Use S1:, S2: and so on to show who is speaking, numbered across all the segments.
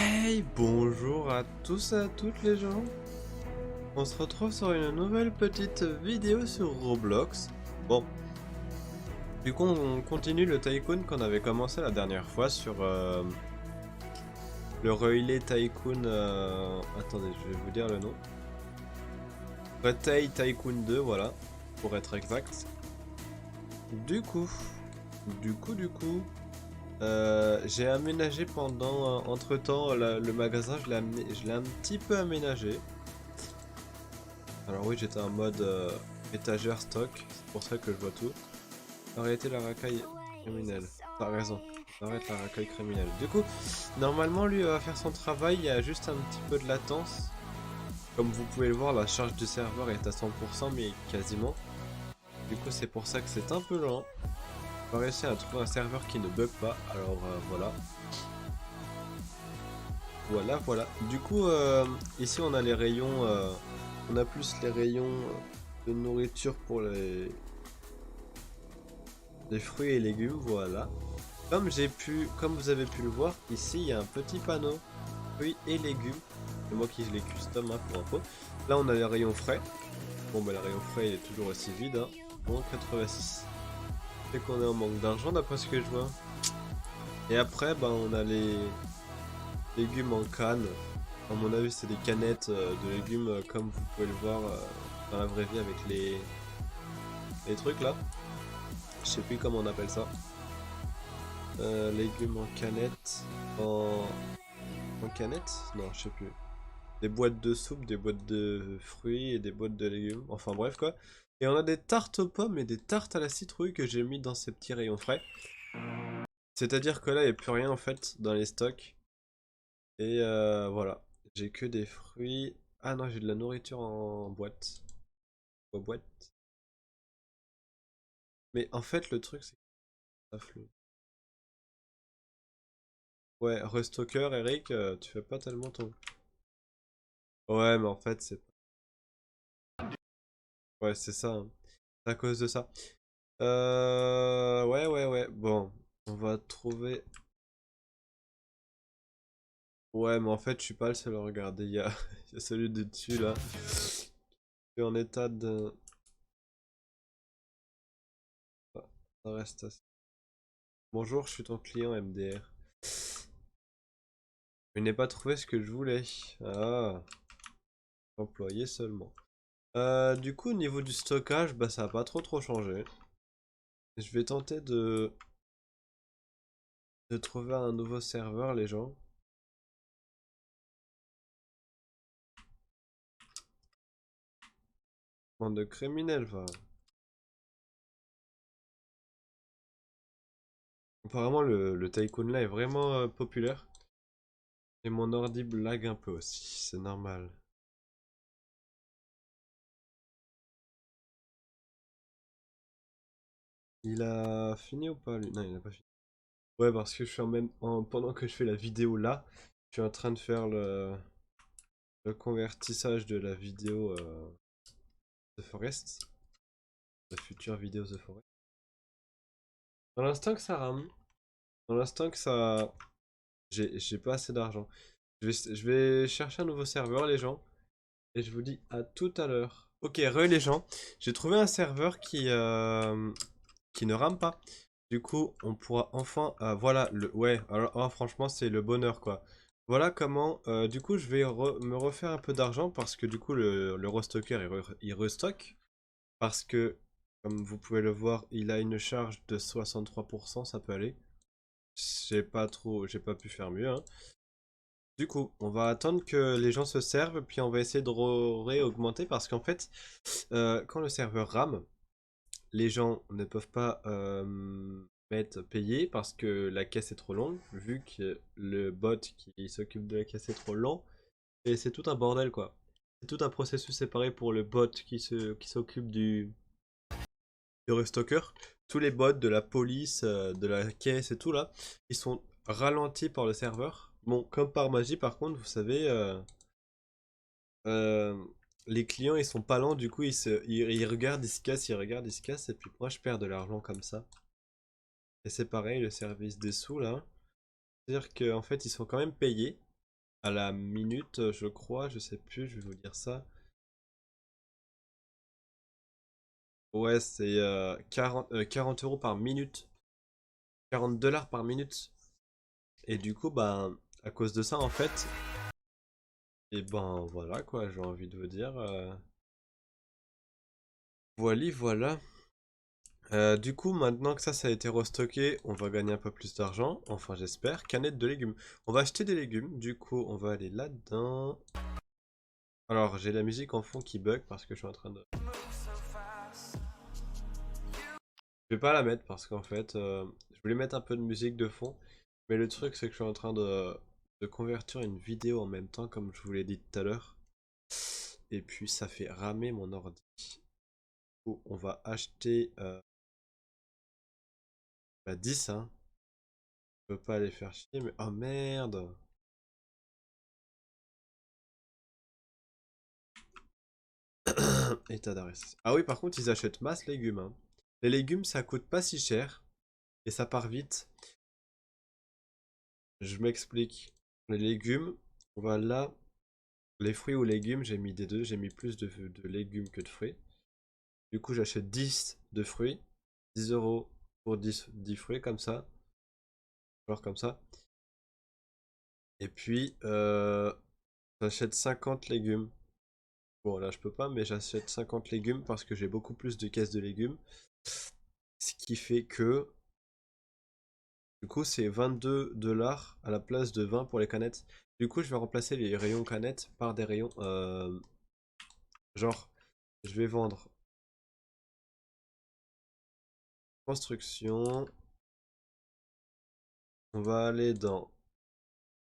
S1: Hey, bonjour à tous et à toutes les gens. On se retrouve sur une nouvelle petite vidéo sur Roblox. Bon, du coup on continue le Tycoon qu'on avait commencé la dernière fois sur le Relay Tycoon. Attendez, je vais vous dire le nom. Relay Tycoon 2, voilà, pour être exact. Du coup, j'ai aménagé pendant, entre-temps, le magasin, je l'ai un petit peu aménagé. Alors oui, j'étais en mode étagère stock, c'est pour ça que je vois tout. Arrêtez la racaille criminelle. T'as raison, arrête la racaille criminelle. Du coup, normalement lui va faire son travail, il y a juste un petit peu de latence. Comme vous pouvez le voir, la charge du serveur est à 100%, mais quasiment. Du coup, c'est pour ça que c'est un peu lent. On va réussir à trouver un serveur qui ne bug pas, alors voilà. Voilà. Du coup, ici on a les rayons, on a plus les rayons de nourriture pour les fruits et légumes, voilà. Comme vous avez pu le voir, ici il y a un petit panneau fruits et légumes. C'est moi qui les custom hein, pour info. Là on a les rayons frais. Bon bah le rayon frais il est toujours aussi vide. Hein. Bon 86. C'est qu'on est en manque d'argent d'après ce que je vois. Et après bah on a les légumes en canne. À mon avis c'est des canettes de légumes comme vous pouvez le voir dans la vraie vie avec les trucs là. Je sais plus comment on appelle ça. Légumes en canette. En canette? Non, je sais plus. Des boîtes de soupe, des boîtes de fruits et des boîtes de légumes. Enfin bref quoi. Et on a des tartes aux pommes et des tartes à la citrouille que j'ai mis dans ces petits rayons frais. C'est-à-dire que là, il n'y a plus rien en fait dans les stocks. Et voilà. J'ai que des fruits. Ah non, j'ai de la nourriture en boîte. En boîte. Mais en fait, le truc, c'est que ça flotte. Ouais, restocker, Eric, tu fais pas tellement ton. Ouais, mais en fait, c'est. Ouais, c'est ça. Hein. C'est à cause de ça. Ouais. Bon, on va trouver. Ouais, mais en fait, je suis pas le seul à regarder. Il y a celui de dessus là. Qui est en état de. Ah, ça reste assez. Bonjour, je suis ton client MDR. Je n'ai pas trouvé ce que je voulais. Ah, employé seulement. Du coup, au niveau du stockage, bah ça a pas trop changé. Je vais tenter de trouver un nouveau serveur, les gens. Bande de criminels, va. Apparemment, le Tycoon là est vraiment populaire. Et mon ordi lag un peu aussi, c'est normal. Il a fini ou pas lui? Non, il a pas fini. Ouais, parce que je suis pendant que je fais la vidéo là, je suis en train de faire le convertissage de la vidéo The Forest, la future vidéo The Forest. Dans l'instant que ça rame, dans l'instant que ça, j'ai pas assez d'argent. Je vais chercher un nouveau serveur, les gens, et je vous dis à tout à l'heure. Ok, les gens, j'ai trouvé un serveur qui ne rame pas. Du coup, on pourra enfin... voilà, ouais, alors franchement, c'est le bonheur, quoi. Voilà comment... du coup, je vais me refaire un peu d'argent parce que du coup, le restocker, il restock. Parce que, comme vous pouvez le voir, il a une charge de 63%, ça peut aller. J'ai pas pu faire mieux, hein. Du coup, on va attendre que les gens se servent, puis on va essayer de réaugmenter parce qu'en fait, quand le serveur rame, les gens ne peuvent pas mettre payer parce que la caisse est trop longue, vu que le bot qui s'occupe de la caisse est trop lent, et c'est tout un bordel quoi. C'est tout un processus séparé pour le bot qui s'occupe du restocker. Tous les bots de la police, de la caisse et tout là, ils sont ralentis par le serveur. Bon, comme par magie par contre, vous savez, euh, les clients ils sont pas lents, du coup ils regardent, ils se cassent, ils regardent, ils se cassent, et puis moi je perds de l'argent comme ça. Et c'est pareil, le service des sous là. C'est-à-dire qu'en fait, ils sont quand même payés. à la minute, je crois, je sais plus, je vais vous dire ça. Ouais, c'est 40 euros par minute, 40 dollars par minute. Et du coup, bah, à cause de ça, en fait, et ben voilà quoi, j'ai envie de vous dire. Voilà, voilà. Du coup, maintenant que ça a été restocké, on va gagner un peu plus d'argent. Enfin, j'espère. Canette de légumes. On va acheter des légumes. Du coup, on va aller là-dedans. Alors, j'ai la musique en fond qui bug parce que je suis en train de... Je vais pas la mettre parce qu'en fait, je voulais mettre un peu de musique de fond. Mais le truc, c'est que je suis en train de convertir une vidéo en même temps, comme je vous l'ai dit tout à l'heure. Et puis, ça fait ramer mon ordi. On va acheter 10, hein. Je peux pas les faire chier, mais... Oh merde! État d'arrêt. Ah oui, par contre, ils achètent masse légumes, hein. Les légumes, ça coûte pas si cher. Et ça part vite. Je m'explique. Les légumes, voilà. Les fruits ou légumes, j'ai mis des deux. J'ai mis plus de légumes que de fruits. Du coup, j'achète 10 de fruits. 10 euros pour 10 fruits, comme ça. Genre comme ça. Et puis, j'achète 50 légumes. Bon, là, je peux pas, mais j'achète 50 légumes parce que j'ai beaucoup plus de caisses de légumes. Ce qui fait que du coup, c'est 22 dollars à la place de 20 pour les canettes. Du coup, je vais remplacer les rayons canettes par des rayons... genre, je vais vendre construction. On va aller dans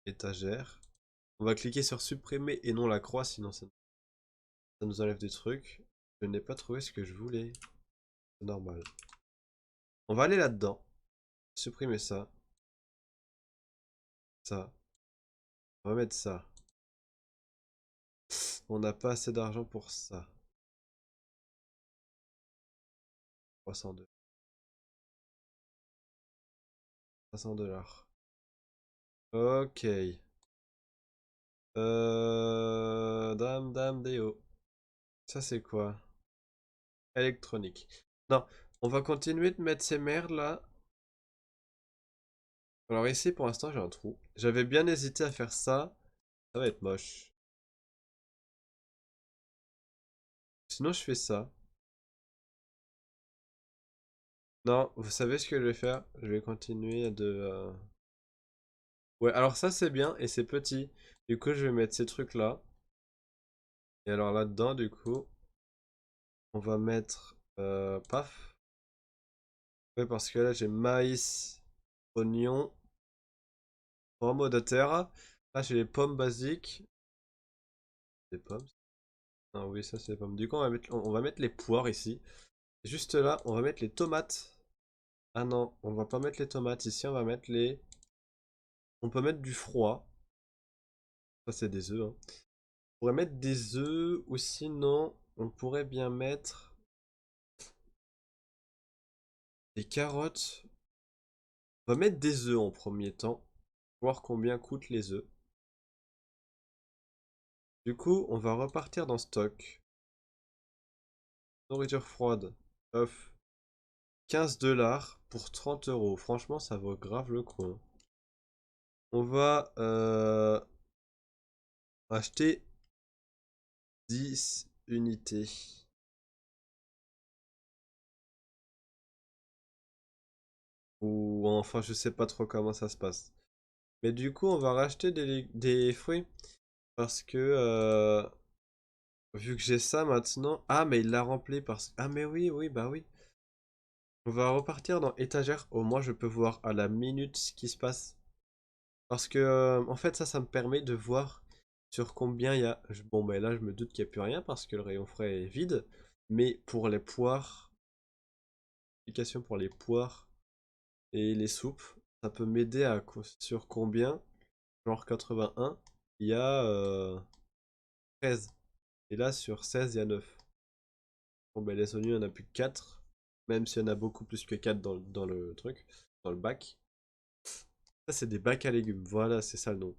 S1: étagère. On va cliquer sur supprimer et non la croix, sinon ça nous enlève des trucs. Je n'ai pas trouvé ce que je voulais. C'est normal. On va aller là-dedans. Supprimer ça. Ça. On va mettre ça. On n'a pas assez d'argent pour ça. 302. 300 dollars. Ok. Dame, dame, déo. Ça, c'est quoi? Électronique. Non, on va continuer de mettre ces merdes là. Alors ici, pour l'instant, j'ai un trou. J'avais bien hésité à faire ça. Ça va être moche. Sinon, je fais ça. Non, vous savez ce que je vais faire? Je vais continuer de... Ouais, alors ça, c'est bien et c'est petit. Du coup, je vais mettre ces trucs là. Et alors là-dedans, du coup, on va mettre... paf. Ouais, parce que là, j'ai maïs, oignon, pommes de terre. Là, j'ai les pommes basiques. Des pommes. Ah oui, ça c'est les pommes. Du coup, on va mettre les poires ici. Juste là, on va mettre les tomates. Ah non, on va pas mettre les tomates. Ici, on va mettre les... On peut mettre du froid. Ça, c'est des œufs, hein. On pourrait mettre des œufs ou sinon, on pourrait bien mettre des carottes. On va mettre des œufs en premier temps. Voir combien coûtent les œufs. Du coup, on va repartir dans stock. Nourriture froide. Œuf. 15 dollars pour 30 euros. Franchement, ça vaut grave le coup, hein. On va acheter 10 unités. Ou enfin, je sais pas trop comment ça se passe. Mais du coup, on va racheter des fruits. Parce que, vu que j'ai ça maintenant... Ah, mais il l'a rempli parce... Ah, mais oui, oui, bah oui. On va repartir dans étagère. Au moins, je peux voir à la minute ce qui se passe. Parce que, en fait, ça me permet de voir sur combien il y a... Bon, ben là, je me doute qu'il n'y a plus rien parce que le rayon frais est vide. Mais pour les poires, application pour les poires et les soupes, ça peut m'aider à sur combien, genre 81, il y a 13. Et là, sur 16, il y a 9. Bon, ben les oignons, il n'y en a plus que 4. Même s'il y en a beaucoup plus que 4 dans le truc, dans le bac. Ça, c'est des bacs à légumes. Voilà, c'est ça le nom.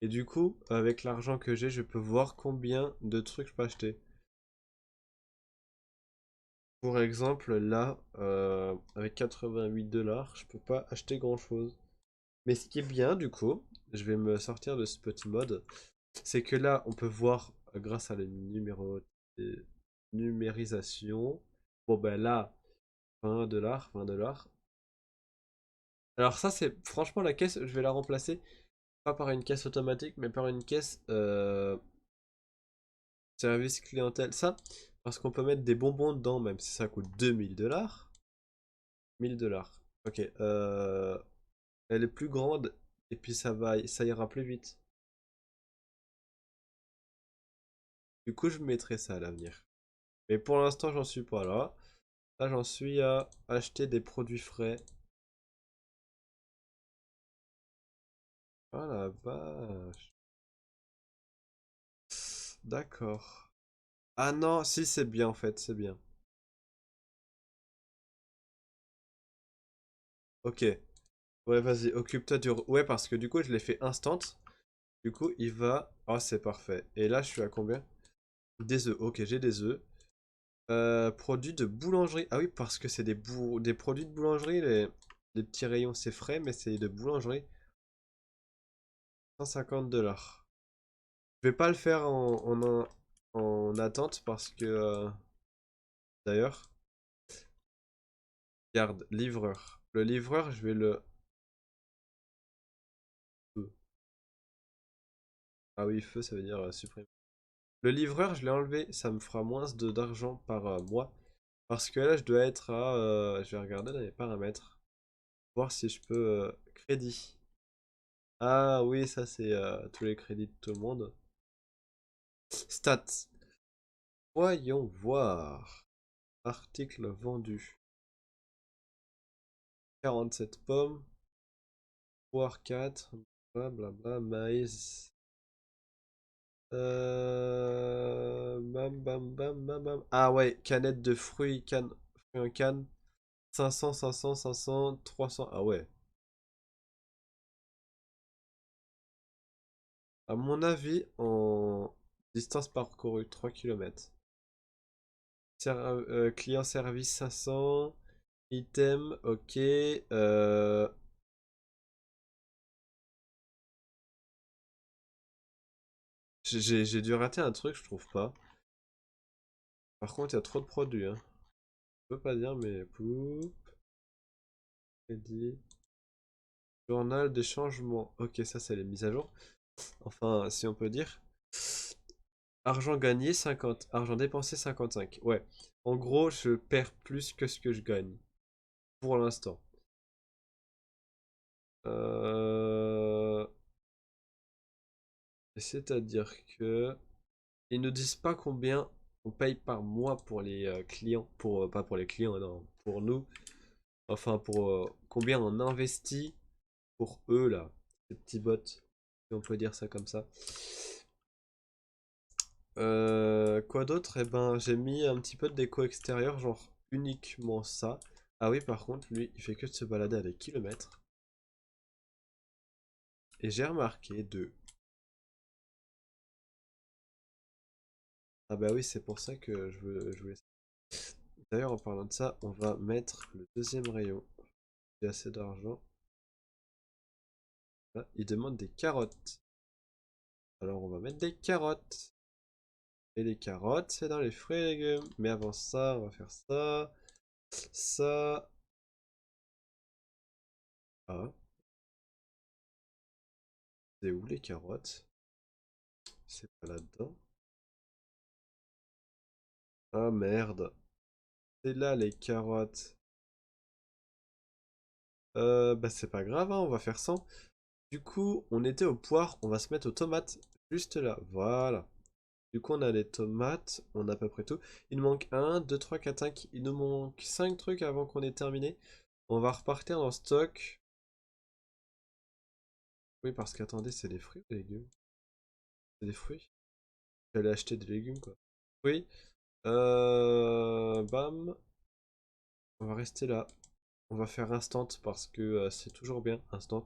S1: Et du coup, avec l'argent que j'ai, je peux voir combien de trucs je peux acheter. Pour exemple, là, avec 88 $, je peux pas acheter grand-chose. Mais ce qui est bien, du coup, je vais me sortir de ce petit mode, c'est que là, on peut voir, grâce à la numérisation, bon ben là, 20 $, 20 $. Alors ça, c'est franchement la caisse, je vais la remplacer, pas par une caisse automatique, mais par une caisse service clientèle. Ça, parce qu'on peut mettre des bonbons dedans, même si ça coûte 2000 $. 1000 $. Ok, elle est plus grande, et puis ça ira plus vite. Du coup, je mettrai ça à l'avenir. Mais pour l'instant, j'en suis pas là. Là, j'en suis à acheter des produits frais. Ah la vache. D'accord. Ah non, si c'est bien en fait, c'est bien. Ok. Ouais, vas-y, occupe-toi du... Ouais, parce que du coup, je l'ai fait instant. Du coup, il va... Oh, c'est parfait. Et là, je suis à combien? Des œufs. Ok, j'ai des œufs. Produits de boulangerie. Ah oui, parce que c'est des produits de boulangerie. Les petits rayons, c'est frais, mais c'est de boulangerie. 150 $. Je vais pas le faire en attente parce que... d'ailleurs, garde, livreur. Le livreur, je vais le... Ah oui, feu, ça veut dire supprimer. Le livreur, je l'ai enlevé. Ça me fera moins d'argent par mois. Parce que là, je dois être à... je vais regarder dans les paramètres. Voir si je peux... crédit. Ah oui, ça c'est tous les crédits de tout le monde. Stats. Voyons voir. Article vendu. 47 pommes. Poire 4. Blablabla. Maïs. Bam bam bam bam bam. Ah ouais, canette de fruits. Fruits en canne. 500, 500, 500, 300. Ah ouais. À mon avis, en distance parcourue, 3 km. Client service 500. Item, ok. J'ai dû rater un truc, je trouve pas. Par contre, il y a trop de produits, hein. Je peux pas dire, mais... Poup, crédit. Journal des changements. Ok, ça, c'est les mises à jour. Enfin, si on peut dire. Argent gagné, 50. Argent dépensé, 55. Ouais. En gros, je perds plus que ce que je gagne. Pour l'instant. Euh... C'est-à-dire que... Ils ne disent pas combien on paye par mois pour les clients. Pas pour les clients, non. Pour nous. Enfin, pour combien on investit pour eux, là. Ces petits bots. Si on peut dire ça comme ça. Quoi d'autre? Eh ben, j'ai mis un petit peu de déco extérieure, genre uniquement ça. Ah oui, par contre, lui, il fait que de se balader à des kilomètres. Et j'ai remarqué de... Ah bah oui, c'est pour ça que je voulais... D'ailleurs, en parlant de ça, on va mettre le deuxième rayon. J'ai assez d'argent. Là, il demande des carottes. Alors, on va mettre des carottes. Et les carottes, c'est dans les fruits et légumes. Mais avant ça, on va faire ça. Ça. Ah, c'est où les carottes? C'est pas là-dedans. Ah merde. C'est là les carottes. Bah c'est pas grave, hein, on va faire sans. Du coup, on était aux poires, on va se mettre aux tomates. Juste là, voilà. Du coup, on a les tomates, on a à peu près tout. Il nous manque 1, 2, 3, 4, 5. Il nous manque 5 trucs avant qu'on ait terminé. On va repartir dans stock. Oui, parce qu'attendez, c'est des fruits ou des légumes? C'est des fruits? J'allais acheter des légumes, quoi. Oui. Bam. On va rester là. On va faire instant parce que c'est toujours bien, instant,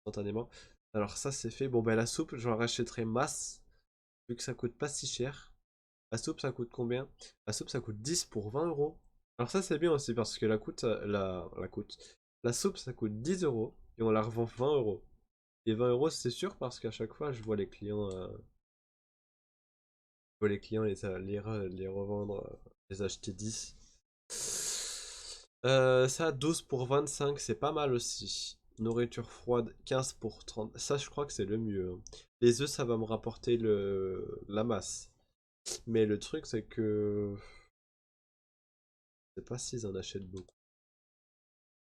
S1: instantanément. Alors ça c'est fait. Bon ben la soupe, j'en rachèterai masse, vu que ça coûte pas si cher. La soupe ça coûte combien? La soupe ça coûte 10 pour 20 euros. Alors ça c'est bien aussi parce que la soupe ça coûte 10 euros et on la revend 20 euros. Et 20 euros c'est sûr parce qu'à chaque fois je vois les clients, les revendre, les acheter 10. Ça 12 pour 25 c'est pas mal aussi. Nourriture froide 15 pour 30. Ça je crois que c'est le mieux, hein. Les œufs ça va me rapporter la masse. Mais le truc c'est que je sais pas s'ils en achètent beaucoup.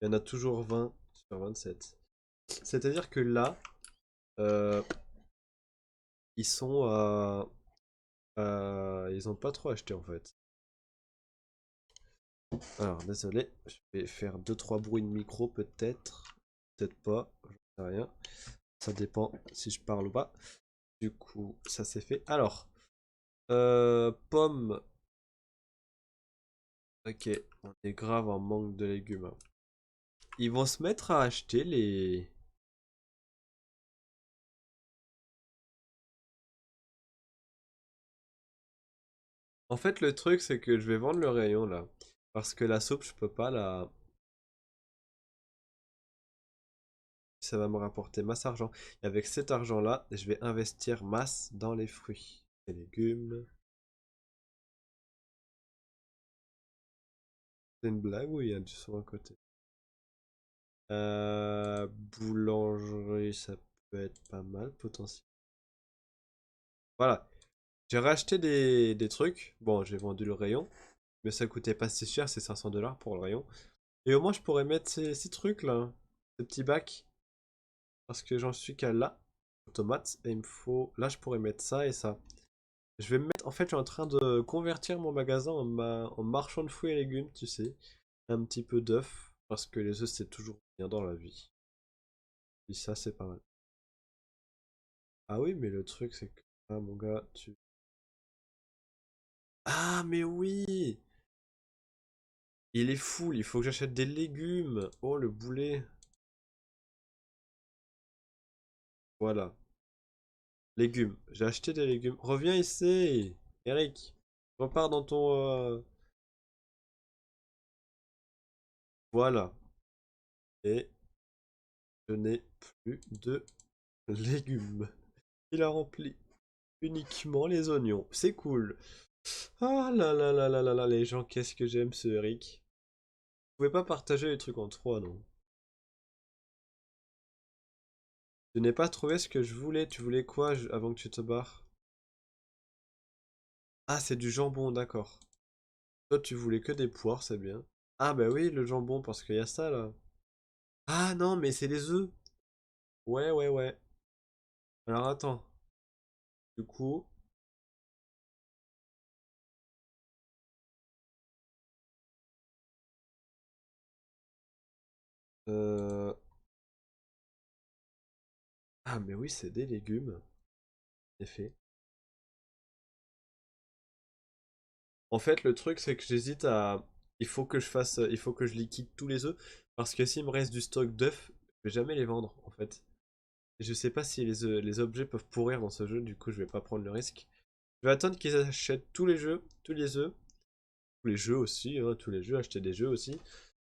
S1: Il y en a toujours 20 sur 27. C'est-à-dire que là, euh, ils sont ils ont pas trop acheté en fait. Alors, désolé, je vais faire deux trois bruits de micro peut-être. Peut-être pas, j'en sais rien. Ça dépend si je parle ou pas. Du coup, ça c'est fait. Alors, pommes. Ok, on est grave en manque de légumes, hein. Ils vont se mettre à acheter les... En fait, le truc, c'est que je vais vendre le rayon là. Parce que la soupe, je peux pas la. Ça va me rapporter masse argent. Et avec cet argent-là, je vais investir masse dans les fruits et légumes. C'est une blague ou il y a du son à côté? Boulangerie, ça peut être pas mal potentiellement. Voilà. J'ai racheté des trucs. Bon, j'ai vendu le rayon. Mais ça coûtait pas si cher, c'est 500 $ pour le rayon. Et au moins, je pourrais mettre ces trucs là. Ces petits bacs. Parce que j'en suis qu'à là. Tomates. Et il me faut. Là, je pourrais mettre ça et ça. Je vais me mettre. En fait, je suis en train de convertir mon magasin en marchand de fruits et légumes, tu sais. Un petit peu d'œufs. Parce que les œufs, c'est toujours bien dans la vie. Et ça, c'est pas mal. Ah oui, mais le truc, c'est que. Ah, mon gars, tu. Ah, mais oui! Il est full, il faut que j'achète des légumes. Oh, le boulet. Voilà. Légumes. J'ai acheté des légumes. Reviens ici, Eric. Repars dans ton. Voilà. Et je n'ai plus de légumes. Il a rempli uniquement les oignons. C'est cool. Ah là là là là là là, les gens, qu'est-ce que j'aime ce Eric. Vous pouvez pas partager les trucs en trois, non? Je n'ai pas trouvé ce que je voulais. Tu voulais quoi avant que tu te barres? Ah, c'est du jambon, d'accord. Toi, tu voulais que des poires, c'est bien. Ah bah oui, le jambon, parce qu'il y a ça là. Ah non, mais c'est les œufs. Ouais, ouais, ouais. Alors attends. Du coup, euh... ah mais oui, c'est des légumes. En effet. En fait, le truc, c'est que j'hésite à. Il faut que je liquide tous les œufs. Parce que s'il me reste du stock d'œufs, je vais jamais les vendre, en fait. Et je sais pas si les objets peuvent pourrir dans ce jeu, du coup, je vais pas prendre le risque. Je vais attendre qu'ils achètent tous les jeux, tous les œufs. Tous les jeux aussi, hein, tous les jeux, acheter des jeux aussi.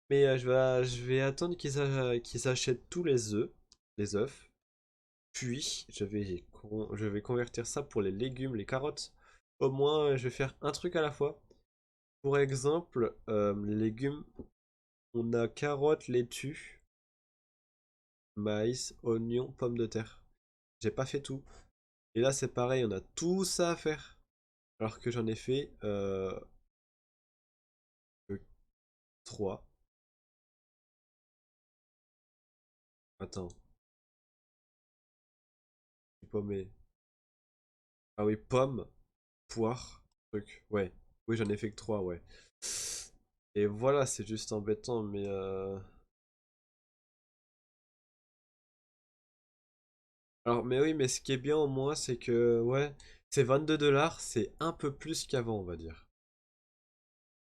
S1: Mais je vais attendre qu'ils achètent tous les œufs. Puis, je vais convertir ça pour les légumes, les carottes. Au moins, je vais faire un truc à la fois. Pour exemple, les légumes, on a carottes, laitue, maïs, oignons, pommes de terre. J'ai pas fait tout. Et là, c'est pareil, on a tout ça à faire. Alors que j'en ai fait que 3. Attends, je suis paumé. Ah oui, pommes, poire, truc. Ouais. Oui, j'en ai fait que 3, ouais. Et voilà, c'est juste embêtant, mais alors, mais oui, mais ce qui est bien au moins, c'est que, ouais, c'est 22 $, c'est un peu plus qu'avant, on va dire.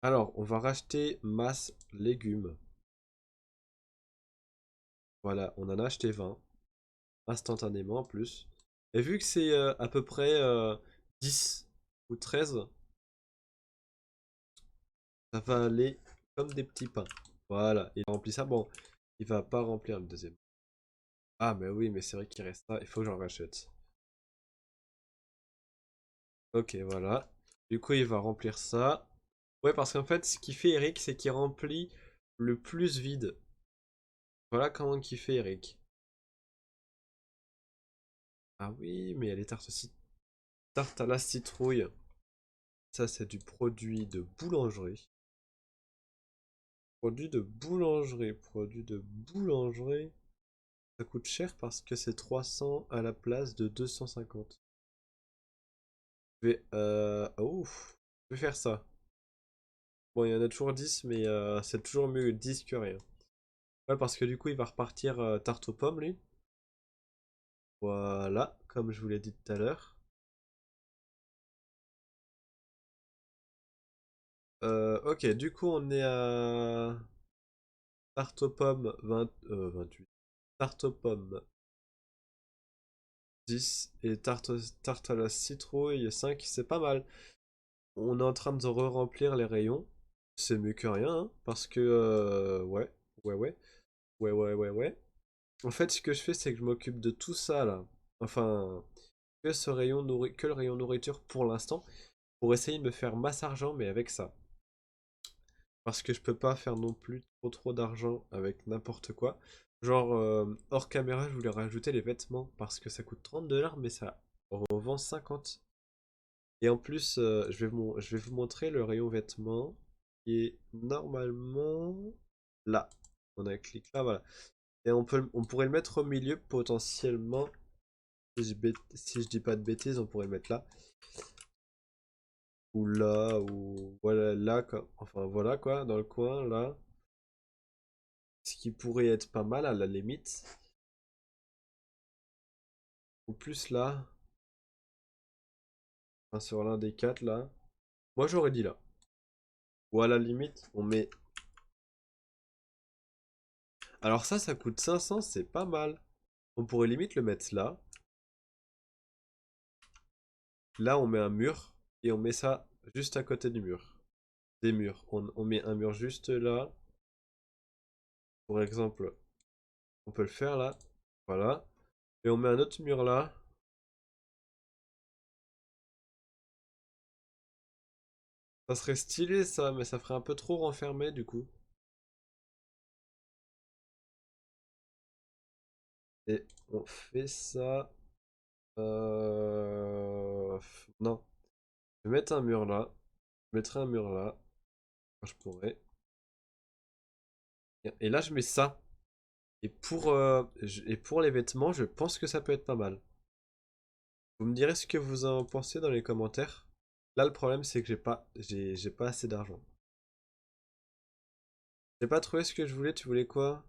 S1: Alors, on va racheter masse légumes. Voilà, on en a acheté 20. instantanément en plus. Et vu que c'est à peu près 10 ou 13, ça va aller comme des petits pains. Voilà, il remplit ça. Bon, il va pas remplir le deuxième. Ah, mais oui, mais c'est vrai qu'il reste ça. Il faut que j'en rachète. Ok, voilà. Du coup, il va remplir ça. Ouais, parce qu'en fait, ce qu'il fait Eric, c'est qu'il remplit le plus vide. Voilà comment qu'il fait Eric. Ah oui, mais il y a les tartes aussi. Tarte à la citrouille. Ça, c'est du produit de boulangerie. Produit de boulangerie. Produit de boulangerie. Ça coûte cher parce que c'est 300 à la place de 250. Ouf. Je vais faire ça. Bon, il y en a toujours 10, mais c'est toujours mieux 10 que rien. Ouais, parce que du coup, il va repartir tarte aux pommes, lui. Voilà, comme je vous l'ai dit tout à l'heure. Ok, du coup, on est à tarte aux pommes 28. Tarte aux pommes 10 et tarte à la citrouille 5, c'est pas mal. On est en train de re-remplir les rayons. C'est mieux que rien, hein, parce que ouais, ouais, ouais, ouais, ouais, ouais, ouais. En fait, ce que je fais, c'est que je m'occupe de tout ça là. Enfin, que le rayon nourriture pour l'instant, pour essayer de me faire masse argent, mais avec ça. Parce que je peux pas faire non plus trop d'argent avec n'importe quoi. Genre, hors caméra, je voulais rajouter les vêtements parce que ça coûte 30 $, mais ça revend 50. Et en plus, je vais vous montrer le rayon vêtements qui est normalement là. On a un clic là, voilà. Et on pourrait le mettre au milieu potentiellement. Si je dis pas de bêtises, on pourrait le mettre là. Ou là, ou voilà, là, quoi. Enfin voilà quoi, dans le coin, là. Ce qui pourrait être pas mal à la limite. Ou plus là. Enfin, sur l'un des quatre là. Moi j'aurais dit là. Ou à la limite, on met. Alors ça coûte 500, c'est pas mal. On pourrait limite le mettre là. Là, on met un mur. Et on met ça juste à côté du mur. Des murs. On met un mur juste là. Pour exemple, on peut le faire là. Voilà. Et on met un autre mur là. Ça serait stylé ça, mais ça ferait un peu trop renfermé du coup. Et on fait ça. Non. Je vais mettre un mur là. Je mettrai un mur là. Quand je pourrais. Et là, je mets ça. Et pour les vêtements, je pense que ça peut être pas mal. Vous me direz ce que vous en pensez dans les commentaires. Là, le problème, c'est que j'ai pas assez d'argent. J'ai pas trouvé ce que je voulais. Tu voulais quoi?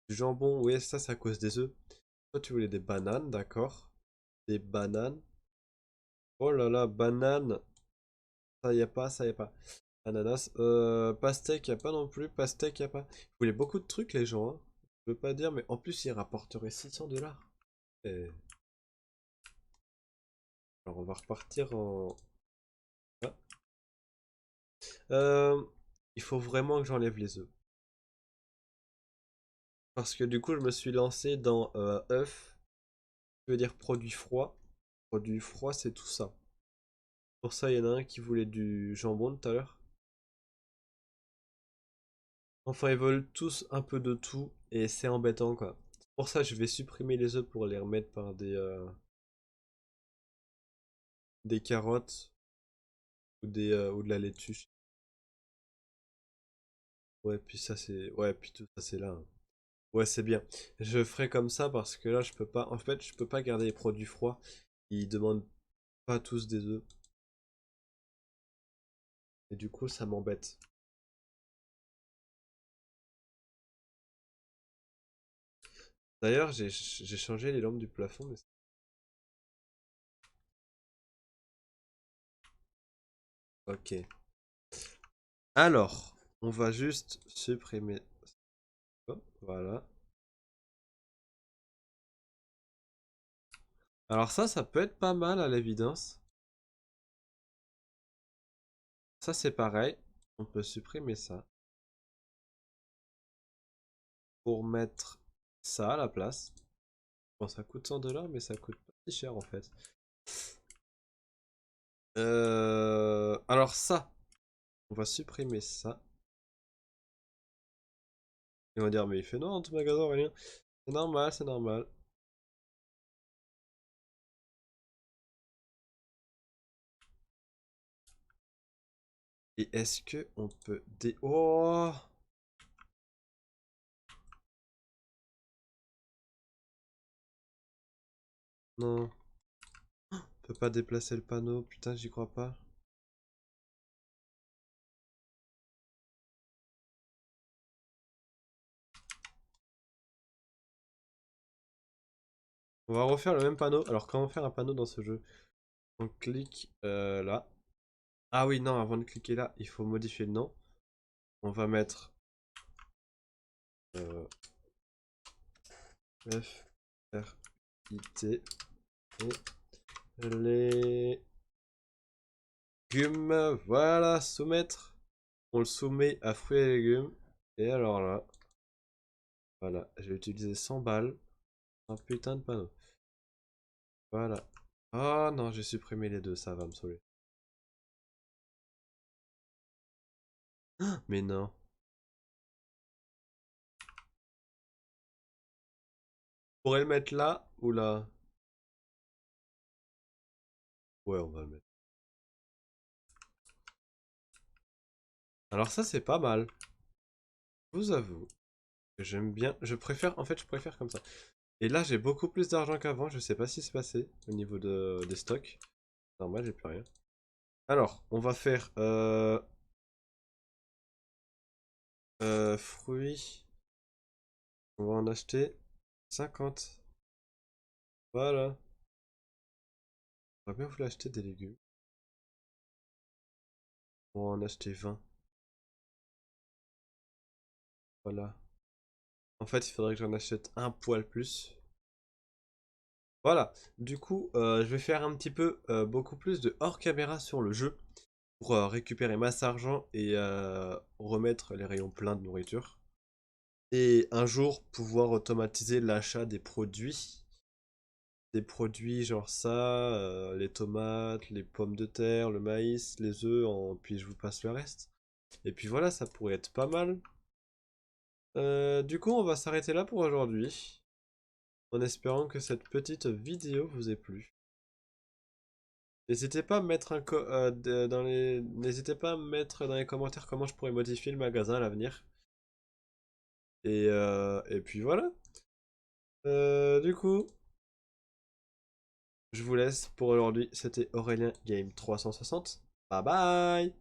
S1: Du jambon. Oui, ça, c'est à cause des œufs. Toi, tu voulais des bananes, d'accord. Des bananes. Oh là là, bananes. Ça y a pas, ça y a pas. Ananas. Pastèque, y a pas non plus. Pastèque, y a pas. Vous voulez beaucoup de trucs, les gens, hein. Je veux pas dire, mais en plus, ils rapporteraient 600 $. Et... Alors, on va repartir en. Ah. Euh, il faut vraiment que j'enlève les œufs. Parce que du coup, je me suis lancé dans œufs, qui veut dire produit froid. Produit froid, c'est tout ça. Pour ça, il y en a un qui voulait du jambon tout à l'heure. Enfin, ils veulent tous un peu de tout et c'est embêtant quoi. Pour ça, je vais supprimer les œufs pour les remettre par des carottes ou de la laitue. Ouais, puis ça c'est. Ouais, puis tout ça c'est là, hein. Ouais, c'est bien. Je ferai comme ça parce que là, je peux pas. En fait, je peux pas garder les produits froids. Ils demandent pas tous des œufs. Et du coup, ça m'embête. D'ailleurs, j'ai changé les lampes du plafond. Ok. Alors, on va juste supprimer ça. Voilà. Alors ça peut être pas mal à l'évidence. Ça c'est pareil. On peut supprimer ça. Pour mettre ça à la place. Bon, ça coûte 100 $, mais ça coûte pas si cher en fait. Alors ça, on va supprimer ça. Et on va dire, mais il fait noir dans ton magasin, Aurélien. C'est normal, c'est normal. Et est-ce que on peut Oh! Non. On peut pas déplacer le panneau, putain, j'y crois pas. On va refaire le même panneau. Alors, comment faire un panneau dans ce jeu? On clique là. Ah oui, non, avant de cliquer là, il faut modifier le nom. On va mettre F, R, I, T. Et les légumes, voilà, soumettre. On le soumet à fruits et légumes. Et alors là, voilà, j'ai utilisé 100 balles. Un putain de panneau. Voilà. Oh non, j'ai supprimé les deux, ça va me saouler. Mais non. On pourrait le mettre là ou là? Ouais, on va le mettre. Alors ça, c'est pas mal. Je vous avoue que j'aime bien. Je préfère comme ça. Et là, j'ai beaucoup plus d'argent qu'avant. Je sais pas si c'est passé au niveau des stocks. Normal, j'ai plus rien. Alors, on va faire fruits. On va en acheter 50. Voilà. On va bien vouloir acheter des légumes. On va en acheter 20. Voilà. En fait, il faudrait que j'en achète un poil plus. Voilà. Du coup, je vais faire un petit peu beaucoup plus de hors caméra sur le jeu pour récupérer masse argent et remettre les rayons pleins de nourriture. Et un jour, pouvoir automatiser l'achat des produits. Des produits genre ça, les tomates, les pommes de terre, le maïs, les œufs, puis je vous passe le reste. Et puis voilà, ça pourrait être pas mal. Du coup, on va s'arrêter là pour aujourd'hui, en espérant que cette petite vidéo vous ait plu. N'hésitez pas à me mettre n'hésitez pas à me mettre dans les commentaires comment je pourrais modifier le magasin à l'avenir. Et puis voilà. Du coup, je vous laisse pour aujourd'hui. C'était Aurélien Game 360. Bye bye.